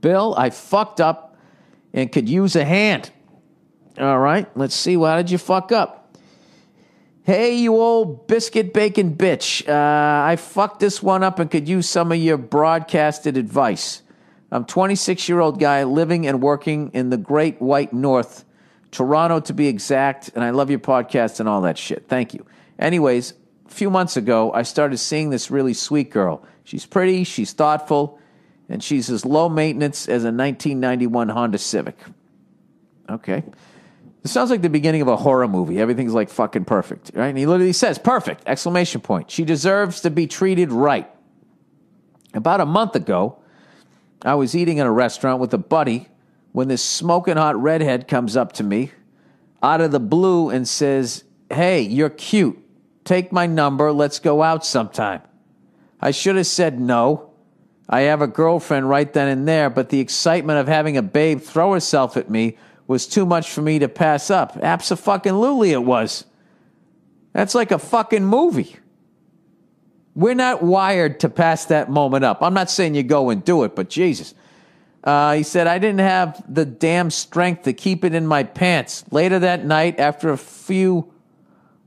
Bill, I fucked up and could use a hand. All right, let's see. How did you fuck up? Hey, you old biscuit bacon bitch. I fucked this one up and could use some of your broadcasted advice. I'm a 26-year-old guy living and working in the great white north, Toronto to be exact, and I love your podcast and all that shit. Thank you. Anyways, a few months ago, I started seeing this really sweet girl. She's pretty, she's thoughtful, and she's as low maintenance as a 1991 Honda Civic. Okay. This sounds like the beginning of a horror movie. Everything's like fucking perfect, right? And he literally says, perfect, exclamation point. She deserves to be treated right. About a month ago, I was eating in a restaurant with a buddy when this smoking hot redhead comes up to me out of the blue and says, hey, you're cute. Take my number. Let's go out sometime. I should have said no. I have a girlfriend right then and there, but the excitement of having a babe throw herself at me was too much for me to pass up. Abso-fucking-lutely it was. That's like a fucking movie. We're not wired to pass that moment up. I'm not saying you go and do it, but Jesus. He said, I didn't have the damn strength to keep it in my pants. Later that night, after a few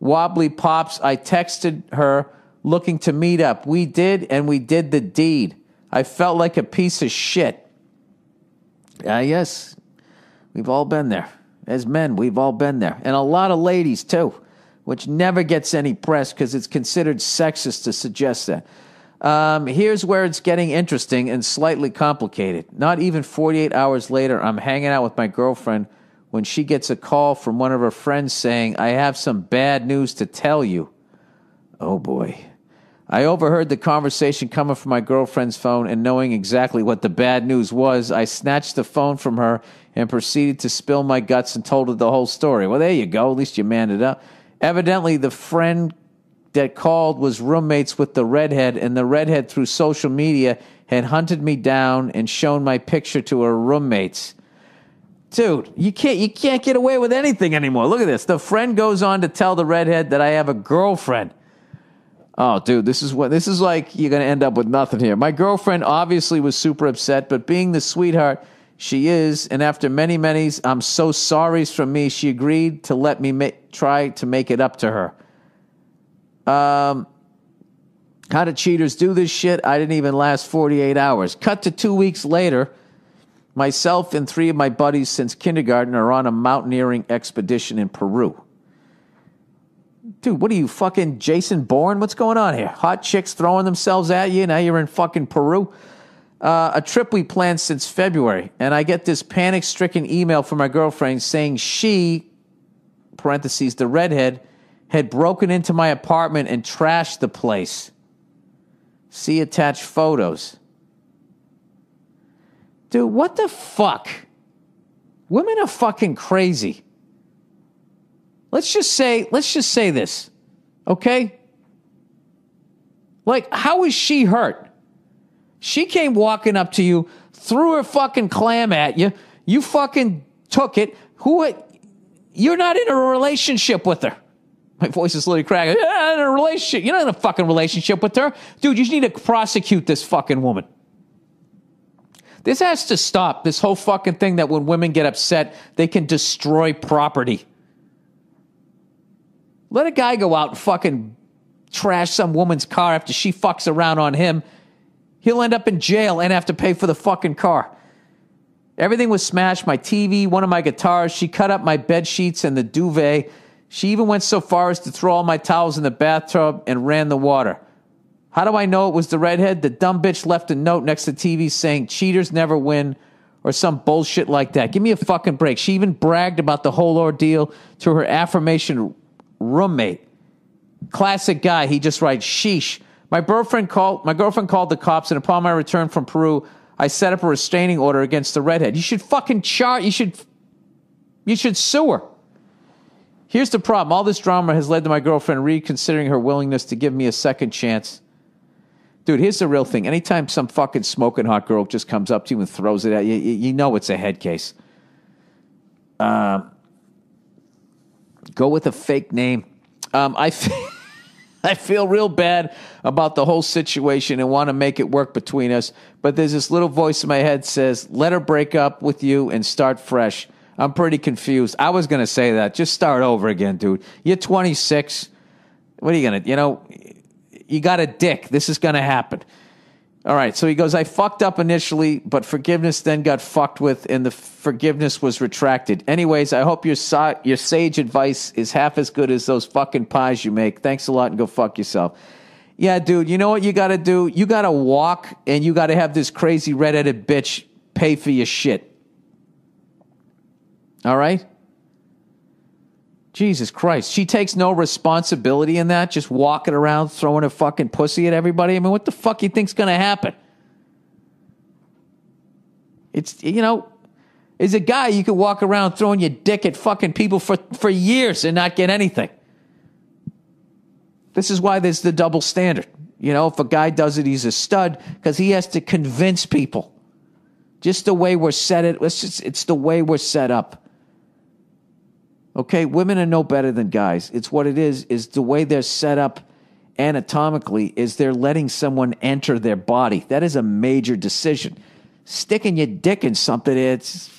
wobbly pops, I texted her looking to meet up. We did, and we did the deed. I felt like a piece of shit. Yes, we've all been there. As men, we've all been there. And a lot of ladies, too, which never gets any press because it's considered sexist to suggest that. Here's where it's getting interesting and slightly complicated. Not even 48 hours later, I'm hanging out with my girlfriend when she gets a call from one of her friends saying, I have some bad news to tell you. Oh, boy. I overheard the conversation coming from my girlfriend's phone, and knowing exactly what the bad news was, I snatched the phone from her and proceeded to spill my guts and told her the whole story. Well, there you go. At least you manned it up. Evidently, the friend that called was roommates with the redhead, and the redhead through social media had hunted me down and shown my picture to her roommates. Dude, you can't get away with anything anymore. Look at this. The friend goes on to tell the redhead that I have a girlfriend. Oh, dude, this is like you're going to end up with nothing here. My girlfriend obviously was super upset, but being the sweetheart she is, and after many I'm so sorry's from me, she agreed to let me try to make it up to her. How do cheaters do this shit? I didn't even last 48 hours. Cut to 2 weeks later, myself and 3 of my buddies since kindergarten are on a mountaineering expedition in Peru. Dude, what are you, fucking Jason Bourne? What's going on here? Hot chicks throwing themselves at you, now you're in fucking Peru? A trip we planned since February, and I get this panic-stricken email from my girlfriend saying she, parentheses, the redhead, had broken into my apartment and trashed the place. See attached photos. Dude, what the fuck? Women are fucking crazy. Let's just say this, okay? Like, how is she hurt? She came walking up to you, threw her fucking clam at you, you fucking took it. You're not in a relationship with her. My voice is literally cracking. You're not in a relationship. You're not in a fucking relationship with her. Dude, you just need to prosecute this fucking woman. This has to stop, this whole fucking thing that when women get upset, they can destroy property. Let a guy go out and fucking trash some woman's car after she fucks around on him. He'll end up in jail and have to pay for the fucking car. Everything was smashed. My TV, one of my guitars. She cut up my bed sheets and the duvet. She even went so far as to throw all my towels in the bathtub and ran the water. How do I know it was the redhead? The dumb bitch left a note next to the TV saying, cheaters never win, or some bullshit like that. Give me a fucking break. She even bragged about the whole ordeal to her affirmation roommate. Classic guy. He just writes, sheesh. My girlfriend called the cops, and upon my return from Peru, I set up a restraining order against the redhead. You should fucking you should sue her. Here's the problem. All this drama has led to my girlfriend reconsidering her willingness to give me a second chance. Dude, here's the real thing. Anytime some fucking smoking hot girl just comes up to you and throws it at you, you know it's a head case. Go with a fake name. I feel real bad about the whole situation and want to make it work between us. But there's this little voice in my head says, let her break up with you and start fresh. I'm pretty confused. I was going to say that. Just start over again, dude. You're 26. What are you going to, you got a dick. This is going to happen. All right. So he goes, I fucked up initially, but forgiveness then got fucked with and the forgiveness was retracted. Anyways, I hope your sage advice is half as good as those fucking pies you make. Thanks a lot and go fuck yourself. Yeah, dude, you know what you got to do? You got to walk and you got to have this crazy redheaded bitch pay for your shit. All right? Jesus Christ. She takes no responsibility in that, just walking around throwing her fucking pussy at everybody. I mean, what the fuck you think's going to happen? It's, as a guy, you could walk around throwing your dick at fucking people for years and not get anything. This is why there's the double standard. If a guy does it, he's a stud because he has to convince people. Just the way we're set it's the way we're set up. Okay, women are no better than guys. It's what it is the way they're set up anatomically is they're letting someone enter their body. That is a major decision. Sticking your dick in something, it's,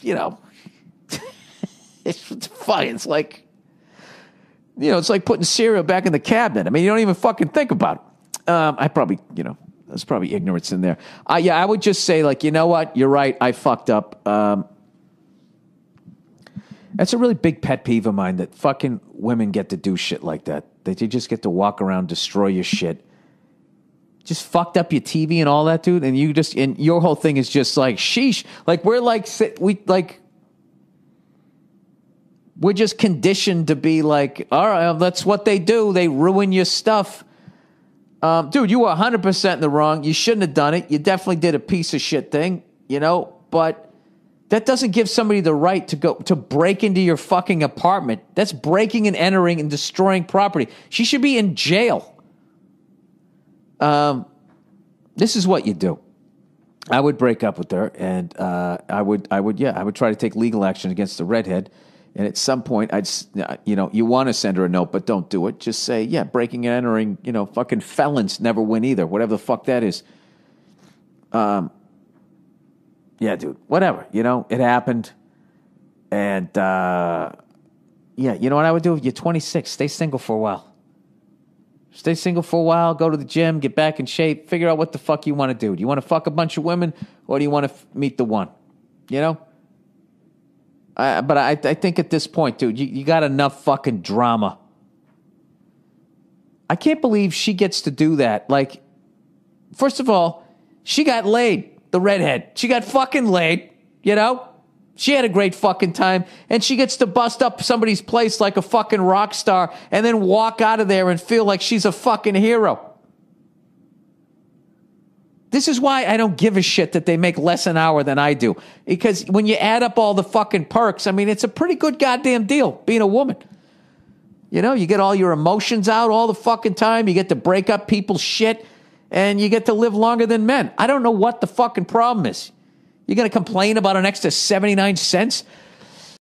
it's fine. It's like, it's like putting cereal back in the cabinet. I mean, you don't even fucking think about it. I probably, there's probably ignorance in there. Yeah, I would just say, like, you know what? You're right. I fucked up. That's a really big pet peeve of mine that fucking women get to do shit like that. That you just get to walk around, destroy your shit. Just fucked up your TV and all that, dude. And and your whole thing is just like, sheesh. Like, we're just conditioned to be like, all right, that's what they do. They ruin your stuff. Dude, you were 100% in the wrong. You shouldn't have done it. You definitely did a piece of shit thing, but that doesn't give somebody the right to break into your fucking apartment. That's breaking and entering and destroying property. She should be in jail. This is what you do. I would break up with her, and I would try to take legal action against the redhead. And at some point, you want to send her a note, but don't do it. Just say, yeah, breaking and entering. Fucking felons never win either. Whatever the fuck that is. Yeah, dude, whatever, it happened. And, you know what I would do? You're 26, stay single for a while. Stay single for a while, go to the gym, get back in shape, figure out what the fuck you want to do. Do you want to fuck a bunch of women, or do you want to meet the one? But I think at this point, dude, you got enough fucking drama. I can't believe she gets to do that. Like, first of all, she got laid. The redhead. She got fucking laid, She had a great fucking time, and she gets to bust up somebody's place like a fucking rock star and then walk out of there and feel like she's a fucking hero. This is why I don't give a shit that they make less an hour than I do. Because when you add up all the fucking perks, I mean, it's a pretty good goddamn deal being a woman. You get all your emotions out all the fucking time. You get to break up people's shit. And you get to live longer than men. I don't know what the fucking problem is. You're going to complain about an extra 79 cents